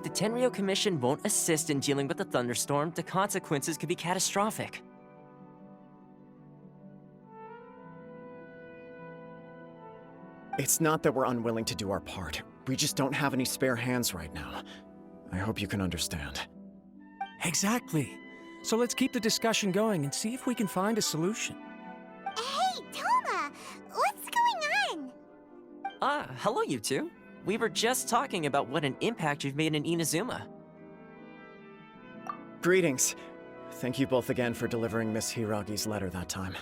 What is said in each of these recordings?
the Tenryou Commission won't assist in dealing with the thunderstorm, the consequences could be catastrophic. It's not that we're unwilling to do our part. We just don't have any spare hands right now. I hope you can understand. Exactly. So let's keep the discussion going and see if we can find a solution. Hey, Toma! What's going on? Hello you two. We were just talking about what an impact you've made in Inazuma. Greetings. Thank you both again for delivering Miss Hiragi's letter that time.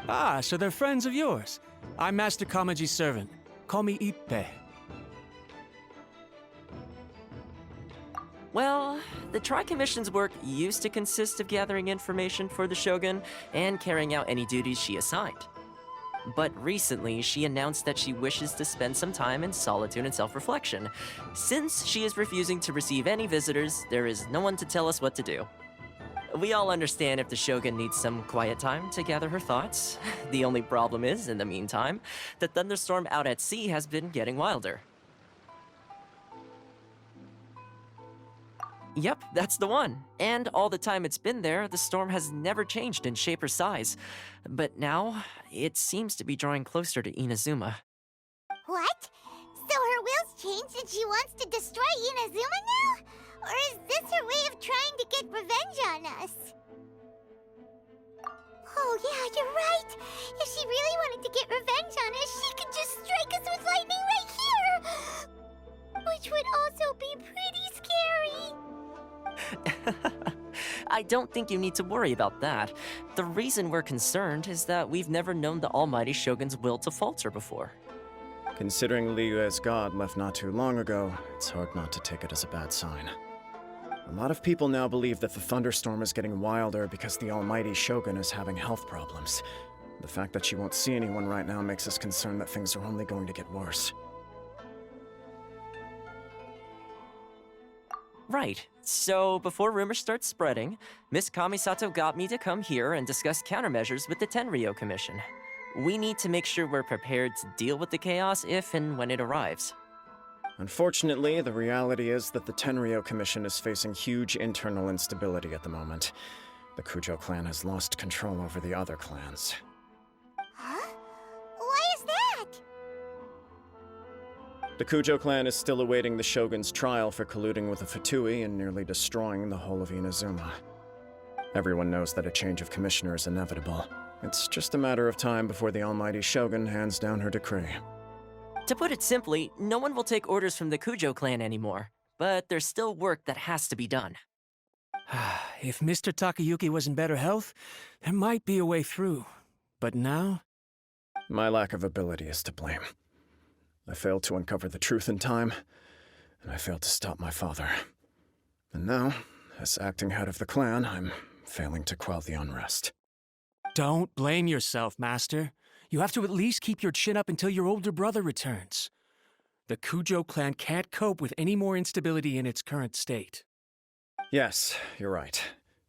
Ah, so they're friends of yours. I'm Master Kamaji's servant. Call me Ippei. Well, the Tri-Commission's work used to consist of gathering information for the Shogun and carrying out any duties she assigned. But recently, she announced that she wishes to spend some time in solitude and self-reflection. Since she is refusing to receive any visitors, there is no one to tell us what to do. We all understand if the Shogun needs some quiet time to gather her thoughts. The only problem is, in the meantime, the thunderstorm out at sea has been getting wilder. Yep, that's the one. And all the time it's been there, the storm has never changed in shape or size. But now, it seems to be drawing closer to Inazuma. What? So her will's changed and she wants to destroy Inazuma now? Or is this her way of trying to get revenge on us? Oh yeah, you're right! If she really wanted to get revenge on us, she could just strike us with lightning right here! Which would also be pretty scary! I don't think you need to worry about that. The reason we're concerned is that we've never known the almighty Shogun's will to falter before. Considering Liyue's god left not too long ago, it's hard not to take it as a bad sign. A lot of people now believe that the thunderstorm is getting wilder because the almighty Shogun is having health problems. The fact that she won't see anyone right now makes us concerned that things are only going to get worse. Right. So, before rumors start spreading, Miss Kamisato got me to come here and discuss countermeasures with the Tenryou Commission. We need to make sure we're prepared to deal with the chaos if and when it arrives. Unfortunately, the reality is that the Tenryou Commission is facing huge internal instability at the moment. The Kujo clan has lost control over the other clans. Huh? Why is that? The Kujo clan is still awaiting the Shogun's trial for colluding with the Fatui and nearly destroying the whole of Inazuma. Everyone knows that a change of commissioner is inevitable. It's just a matter of time before the almighty Shogun hands down her decree. To put it simply, no one will take orders from the Kujo clan anymore, but there's still work that has to be done. If Mr. Takayuki was in better health, there might be a way through. But now? My lack of ability is to blame. I failed to uncover the truth in time, and I failed to stop my father. And now, as acting head of the clan, I'm failing to quell the unrest. Don't blame yourself, Master. You have to at least keep your chin up until your older brother returns. The Kujo clan can't cope with any more instability in its current state. Yes, you're right.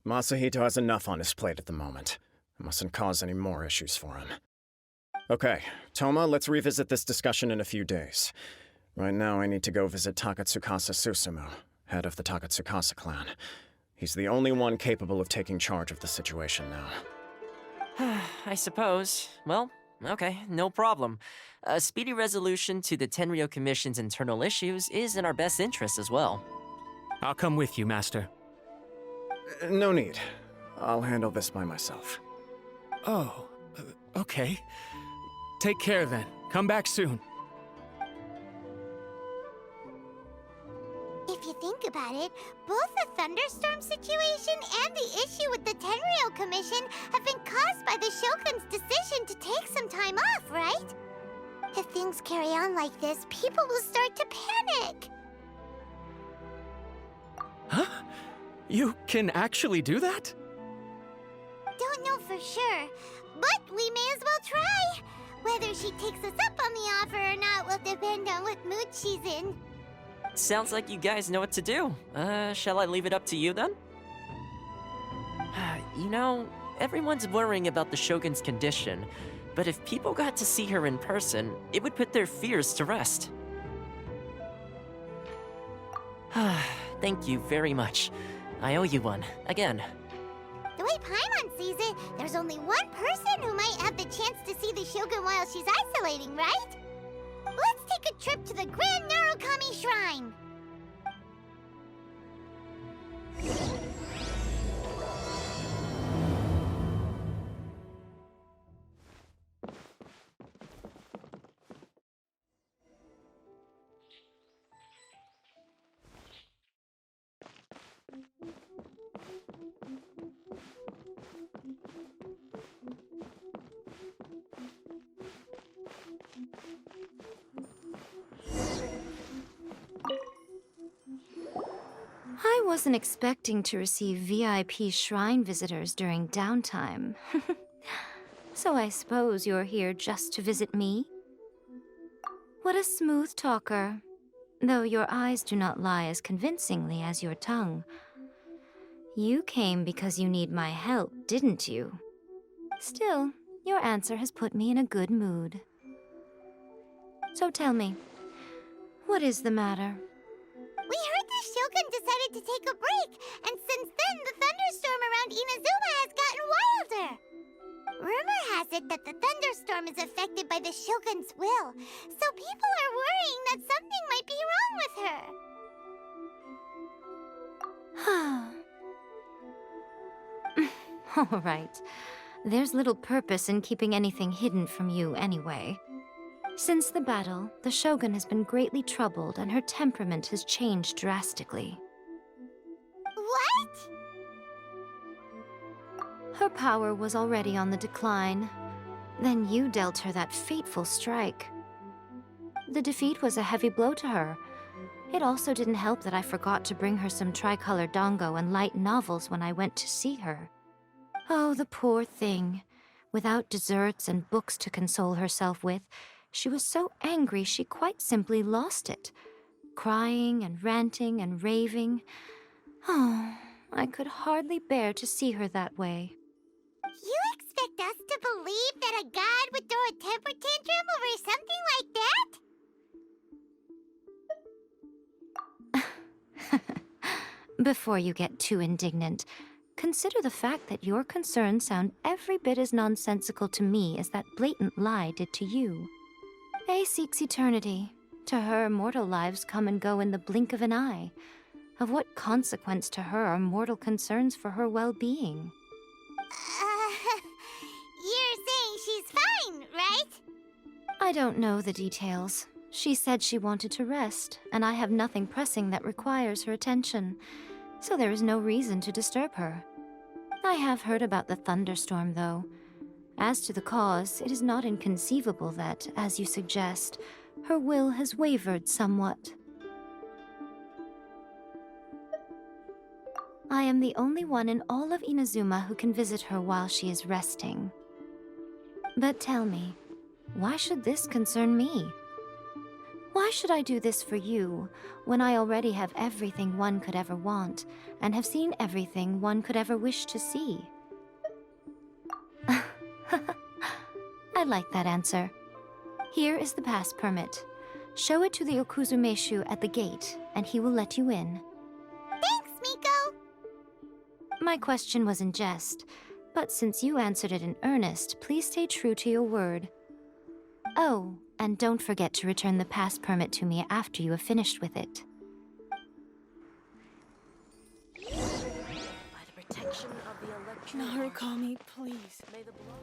Masahito has enough on his plate at the moment. I mustn't cause any more issues for him. Okay, Toma, let's revisit this discussion in a few days. Right now, I need to go visit Takatsukasa Susumu, head of the Takatsukasa clan. He's the only one capable of taking charge of the situation now. I suppose. Well, okay, no problem. A speedy resolution to the Tenryou Commission's internal issues is in our best interest as well. I'll come with you, Master. No need. I'll handle this by myself. Oh, okay. Take care then. Come back soon. If you think about it, both the thunderstorm situation and the issue with the Tenryou Commission have been caused by the Shogun's decision to take some time off, right? If things carry on like this, people will start to panic. Huh? You can actually do that? Don't know for sure, but we may as well try. Whether she takes us up on the offer or not will depend on what mood she's in. Sounds like you guys know what to do. Shall I leave it up to you then? You know, everyone's worrying about the Shogun's condition, but if people got to see her in person, it would put their fears to rest. Thank you very much. I owe you one, again. The way Paimon sees it, there's only one person who might have the chance to see the Shogun while she's isolating, right? Let's take a trip to the Grand Narukami Shrine! I wasn't expecting to receive VIP shrine visitors during downtime. So I suppose you're here just to visit me? What a smooth talker. Though your eyes do not lie as convincingly as your tongue. You came because you need my help, didn't you? Still, your answer has put me in a good mood. So tell me, what is the matter? We heard the Shogun decided to take a break, and since then the thunderstorm around Inazuma has gotten wilder. Rumor has it that the thunderstorm is affected by the Shogun's will, so people are worrying that something might be wrong with her. All right. There's little purpose in keeping anything hidden from you anyway. Since the battle, the Shogun has been greatly troubled and her temperament has changed drastically. What? Her power was already on the decline. Then you dealt her that fateful strike. The defeat was a heavy blow to her. It also didn't help that I forgot to bring her some tricolor dango and light novels when I went to see her. Oh, the poor thing. Without desserts and books to console herself with, she was so angry she quite simply lost it. Crying and ranting and raving. Oh, I could hardly bear to see her that way. You expect us to believe that a god would throw a temper tantrum over something like that? Before you get too indignant, consider the fact that your concerns sound every bit as nonsensical to me as that blatant lie did to you. A seeks eternity. To her, mortal lives come and go in the blink of an eye. Of what consequence to her are mortal concerns for her well-being? You're saying she's fine, right? I don't know the details. She said she wanted to rest, and I have nothing pressing that requires her attention, so there is no reason to disturb her. I have heard about the thunderstorm, though. As to the cause, it is not inconceivable that, as you suggest, her will has wavered somewhat. I am the only one in all of Inazuma who can visit her while she is resting. But tell me, why should this concern me? Why should I do this for you, when I already have everything one could ever want, and have seen everything one could ever wish to see? I like that answer. Here is the pass permit. Show it to the Okuzumeshu at the gate, and he will let you in. Thanks, Miko! My question was in jest, but since you answered it in earnest, please stay true to your word. Oh, and don't forget to return the pass permit to me after you have finished with it. By the protection of the electro... Narukami, please. May the blood...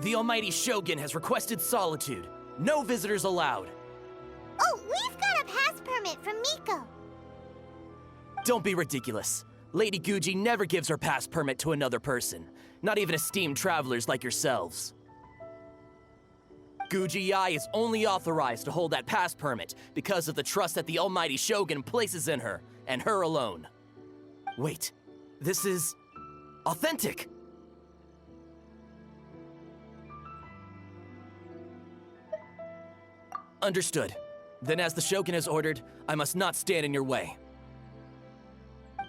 The Almighty Shogun has requested solitude. No visitors allowed. Oh, we've got a pass permit from Miko. Don't be ridiculous. Lady Guji never gives her pass permit to another person, not even esteemed travelers like yourselves. Guji Yai is only authorized to hold that pass permit because of the trust that the Almighty Shogun places in her, and her alone. Wait, this is... authentic! Understood. Then as the Shogun has ordered, I must not stand in your way.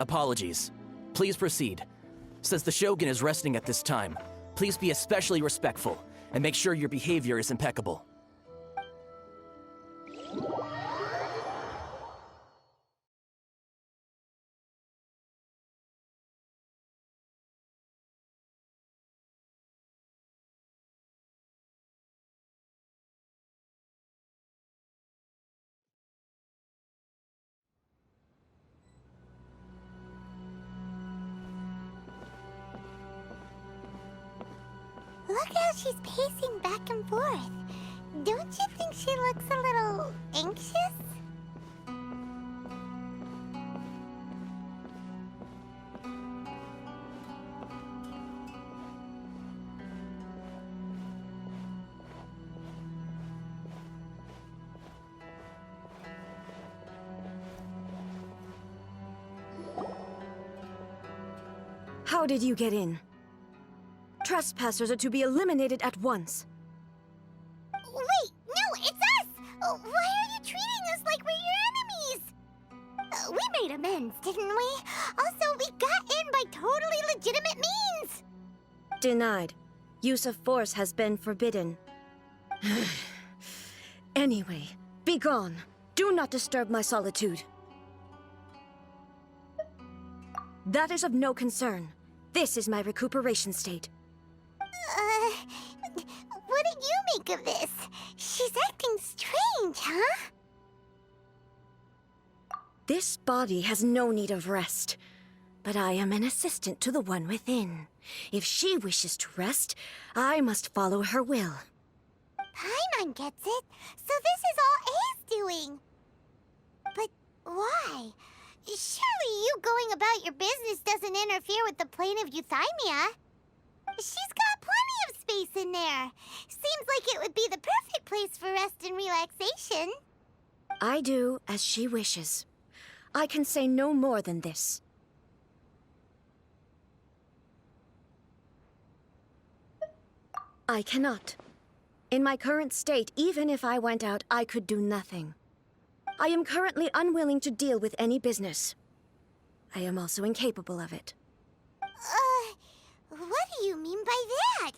Apologies. Please proceed. Since the Shogun is resting at this time, please be especially respectful, And make sure your behavior is impeccable. Look how she's pacing back and forth. Don't you think she looks a little anxious? How did you get in? Trespassers are to be eliminated at once. Wait, no, it's us! Why are you treating us like we're your enemies? We made amends, didn't we? Also, we got in by totally legitimate means! Denied. Use of force has been forbidden. Anyway, be gone. Do not disturb my solitude. That is of no concern. This is my recuperation state. What did you make of this? She's acting strange, huh? This body has no need of rest, but I am an assistant to the one within. If she wishes to rest, I must follow her will. Paimon gets it, so this is all A's doing. But why? Surely you going about your business doesn't interfere with the plane of euthymia. She's got plenty of space in there. Seems like it would be the perfect place for rest and relaxation. I do as she wishes. I can say no more than this. I cannot. In my current state, even if I went out, I could do nothing. I am currently unwilling to deal with any business. I am also incapable of it. What do you mean by that?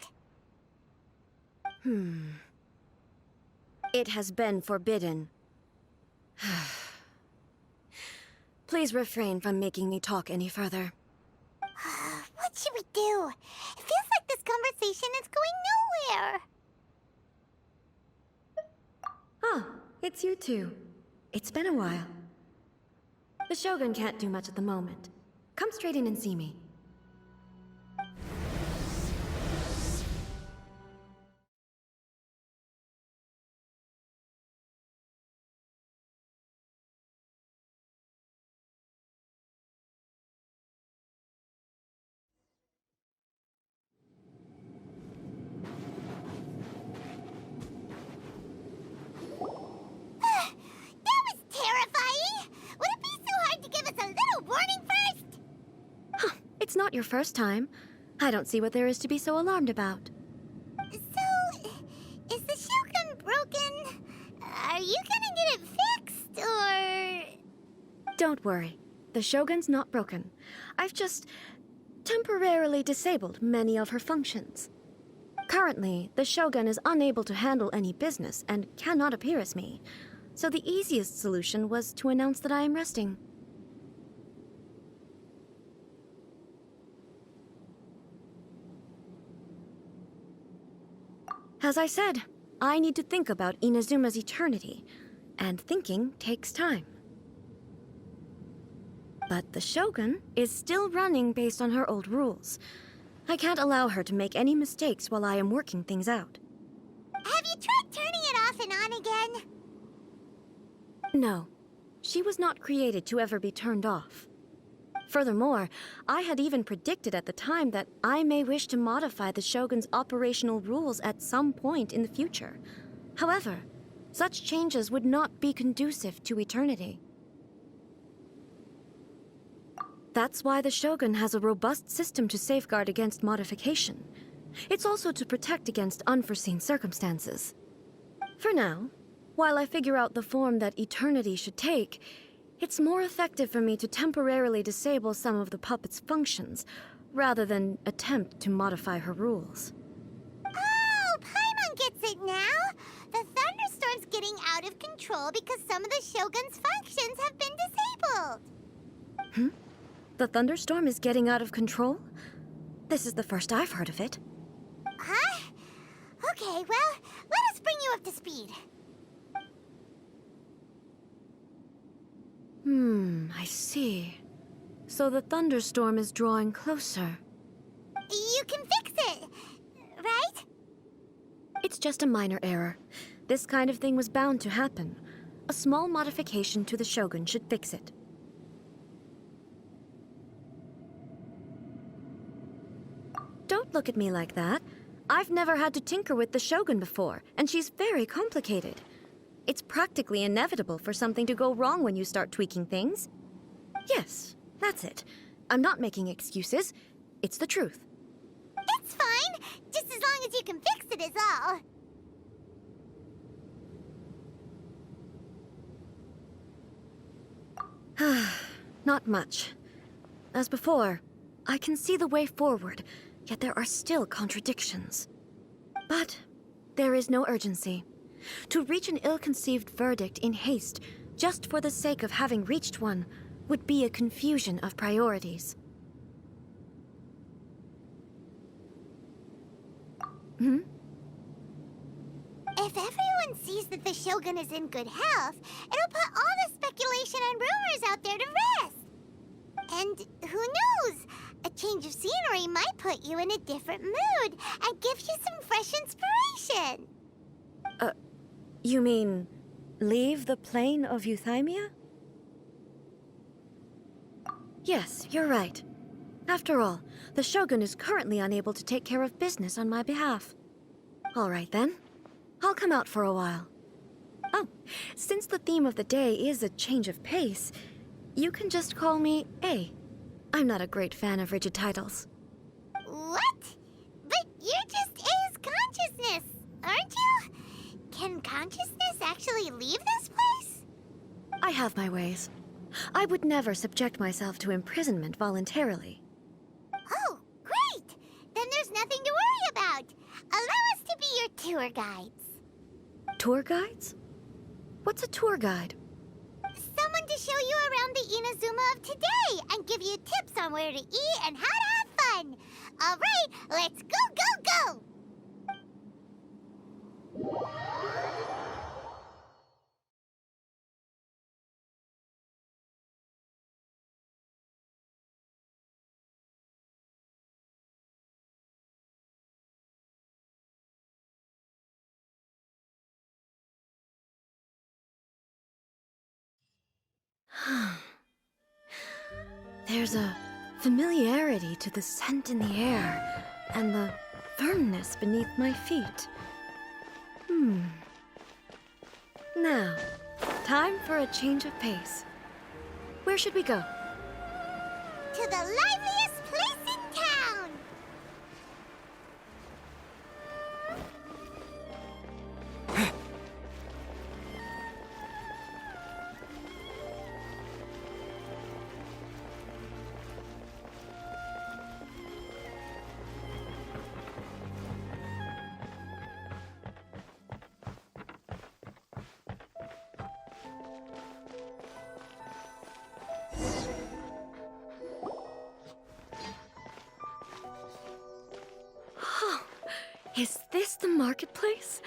It has been forbidden. Please refrain from making me talk any further. What should we do? It feels like this conversation is going nowhere. Ah, it's you two. It's been a while. The Shogun can't do much at the moment. Come straight in and see me. That was terrifying! Would it be so hard to give us a little warning first? It's not your first time. I don't see what there is to be so alarmed about. So, is the Shogun broken? Are you gonna get it fixed, or...? Don't worry. The Shogun's not broken. I've just temporarily disabled many of her functions. Currently, the Shogun is unable to handle any business and cannot appear as me. So the easiest solution was to announce that I am resting. As I said, I need to think about Inazuma's eternity, and thinking takes time. But the Shogun is still running based on her old rules. I can't allow her to make any mistakes while I am working things out. Have you tried turning it off and on again? No, she was not created to ever be turned off. Furthermore, I had even predicted at the time that I may wish to modify the Shogun's operational rules at some point in the future. However, such changes would not be conducive to eternity. That's why the Shogun has a robust system to safeguard against modification. It's also to protect against unforeseen circumstances. For now, while I figure out the form that eternity should take, it's more effective for me to temporarily disable some of the puppet's functions, rather than attempt to modify her rules. Oh, Paimon! control because some of the Shogun's functions have been disabled. The thunderstorm is getting out of control? This is the first I've heard of it. Huh? Okay, well, let us bring you up to speed. I see. So the thunderstorm is drawing closer. You can fix it, right? It's just a minor error. This kind of thing was bound to happen. A small modification to the Shogun should fix it. Don't look at me like that. I've never had to tinker with the Shogun before, and she's very complicated. It's practically inevitable for something to go wrong when you start tweaking things. Yes, that's it. I'm not making excuses. It's the truth. It's fine, just as long as you can fix it is all. Not much. As before, I can see the way forward, yet there are still contradictions. But there is no urgency. To reach an ill-conceived verdict in haste, just for the sake of having reached one, would be a confusion of priorities. If everyone sees that the Shogun is in good health, it'll put all the speculation and rumors out there to rest. And who knows? A change of scenery might put you in a different mood and give you some fresh inspiration. You mean, leave the plane of Euthymia? Yes, you're right. After all, the Shogun is currently unable to take care of business on my behalf. All right then. I'll come out for a while. Oh, since the theme of the day is a change of pace, you can just call me A. I'm not a great fan of rigid titles. What? But you're just A's consciousness, aren't you? Can consciousness actually leave this place? I have my ways. I would never subject myself to imprisonment voluntarily. Oh, great! Then there's nothing to worry about. Allow us to be your tour guides. Tour guides? What's a tour guide? Someone to show you around the Inazuma of today and give you tips on where to eat and how to have fun. All right, let's go, go, go! There's a familiarity to the scent in the air and the firmness beneath my feet. Now, time for a change of pace. Where should we go? To the liveliest place in town! Is this the marketplace?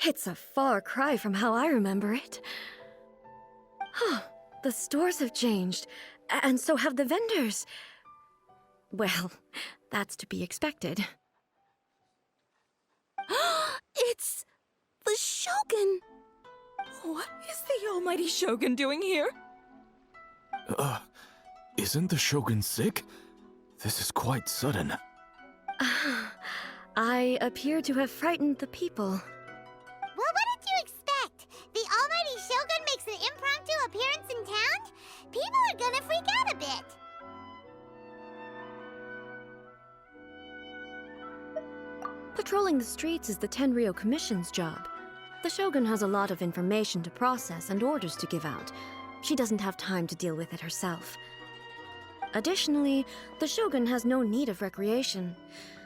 It's a far cry from how I remember it. The stores have changed, and so have the vendors. Well, that's to be expected. It's the Shogun! What is the almighty Shogun doing here? Isn't the Shogun sick? This is quite sudden. I appear to have frightened the people. Well, what did you expect? The almighty Shogun makes an impromptu appearance in town? People are gonna freak out a bit. Patrolling the streets is the Tenryou Commission's job. The Shogun has a lot of information to process and orders to give out. She doesn't have time to deal with it herself. Additionally, the Shogun has no need of recreation.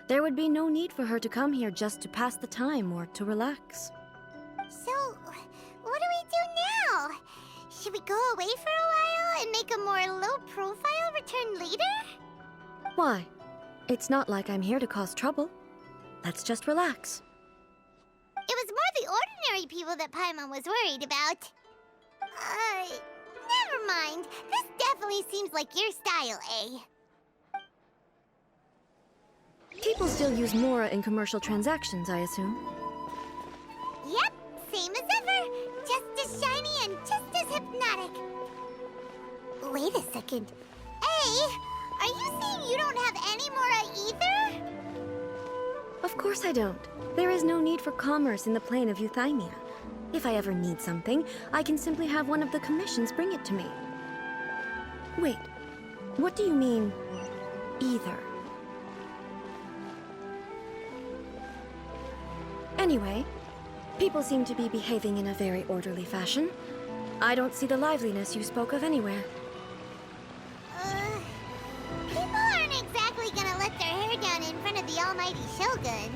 There would be no need for her to come here just to pass the time or to relax. So, what do do now? Should we go away for a while and make a more low-profile return later? Why? It's not like I'm here to cause trouble. Let's just relax. It was more the ordinary people that Paimon was worried about. Never mind. This definitely seems like your style, eh? People still use Mora in commercial transactions, I assume. Yep, same as ever. Just as shiny and just as hypnotic. Wait a second. Hey, are you saying you don't have any Mora either? Of course I don't. There is no need for commerce in the plane of Euthymia. If I ever need something, I can simply have one of the commissions bring it to me. Wait, what do you mean, either? Anyway, people seem to be behaving in a very orderly fashion. I don't see the liveliness you spoke of anywhere. People aren't exactly gonna let their hair down in front of the almighty Shogun.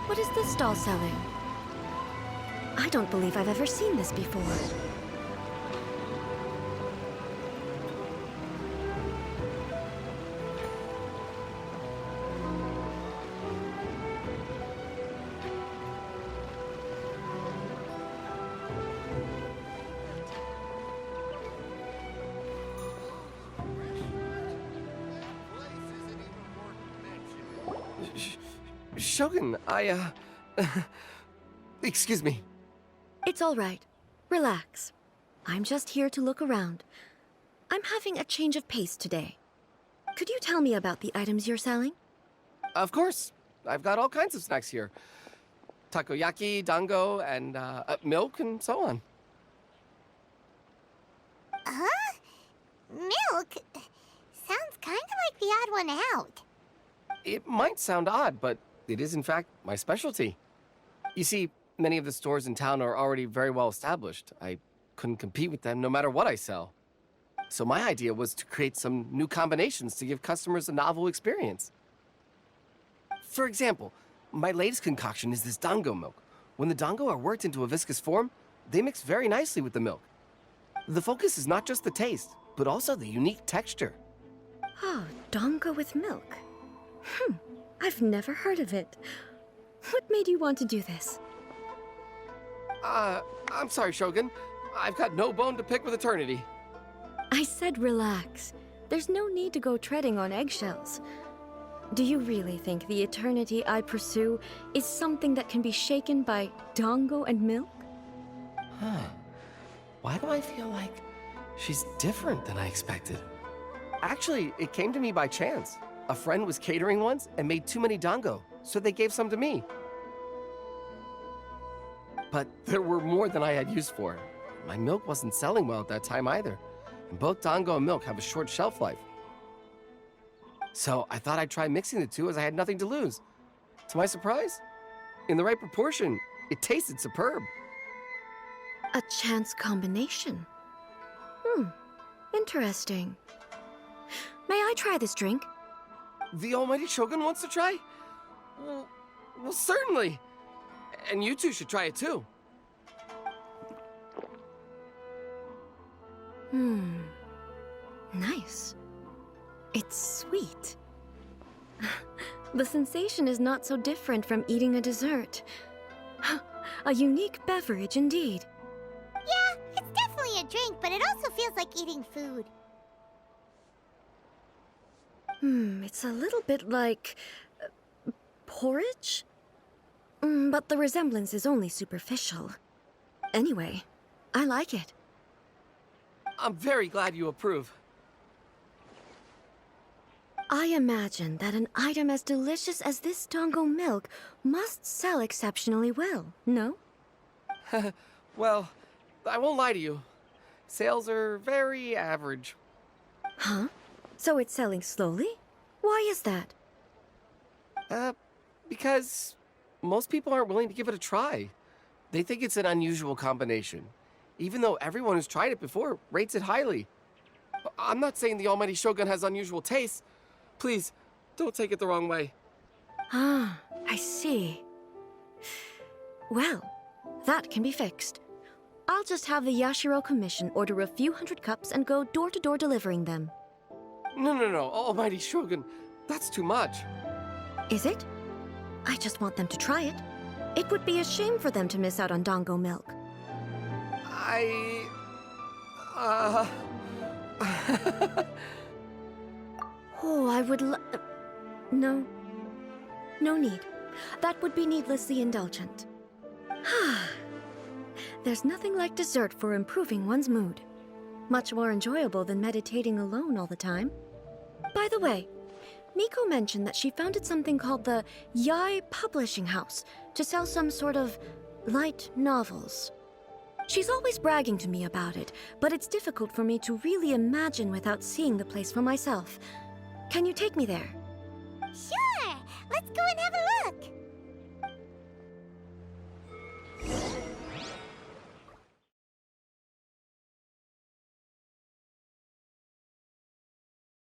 What is this stall selling? I don't believe I've ever seen this before. Shogun, excuse me. It's all right. Relax. I'm just here to look around. I'm having a change of pace today. Could you tell me about the items you're selling? Of course. I've got all kinds of snacks here. Takoyaki, dango, and milk, and so on. Huh? Milk? Sounds kind of like the odd one out. It might sound odd, but it is in fact my specialty. You see, many of the stores in town are already very well established. I couldn't compete with them no matter what I sell. So my idea was to create some new combinations to give customers a novel experience. For example, my latest concoction is this dango milk. When the dango are worked into a viscous form, they mix very nicely with the milk. The focus is not just the taste, but also the unique texture. Oh, dango with milk. I've never heard of it. What made you want to do this? I'm sorry, Shogun. I've got no bone to pick with eternity. I said relax. There's no need to go treading on eggshells. Do you really think the eternity I pursue is something that can be shaken by dango and milk? Huh. Why do I feel like she's different than I expected? Actually, it came to me by chance. A friend was catering once and made too many dango, so they gave some to me. But there were more than I had use for. My milk wasn't selling well at that time either, and both dango and milk have a short shelf life. So I thought I'd try mixing the two as I had nothing to lose. To my surprise, in the right proportion, it tasted superb. A chance combination. Interesting. May I try this drink? The almighty Shogun wants to try? Well, certainly. And you two should try it too. Nice. It's sweet. The sensation is not so different from eating a dessert. A unique beverage indeed. Yeah, it's definitely a drink, but it also feels like eating food. It's a little bit like porridge? But the resemblance is only superficial. Anyway, I like it. I'm very glad you approve. I imagine that an item as delicious as this dango milk must sell exceptionally well, no? Well, I won't lie to you. Sales are very average. Huh? So it's selling slowly? Why is that? Because most people aren't willing to give it a try. They think it's an unusual combination, even though everyone who's tried it before rates it highly. I'm not saying the almighty Shogun has unusual tastes. Please, don't take it the wrong way. Ah, I see. Well, that can be fixed. I'll just have the Yashiro Commission order a few hundred cups and go door-to-door delivering them. No, Almighty Shogun. That's too much. Is it? I just want them to try it. It would be a shame for them to miss out on Dango milk. Oh, I would No. No need. That would be needlessly indulgent. There's nothing like dessert for improving one's mood. Much more enjoyable than meditating alone all the time. By the way, Miko mentioned that she founded something called the Yai Publishing House to sell some sort of light novels. She's always bragging to me about it, but it's difficult for me to really imagine without seeing the place for myself. Can you take me there? Sure! Let's go and have a look!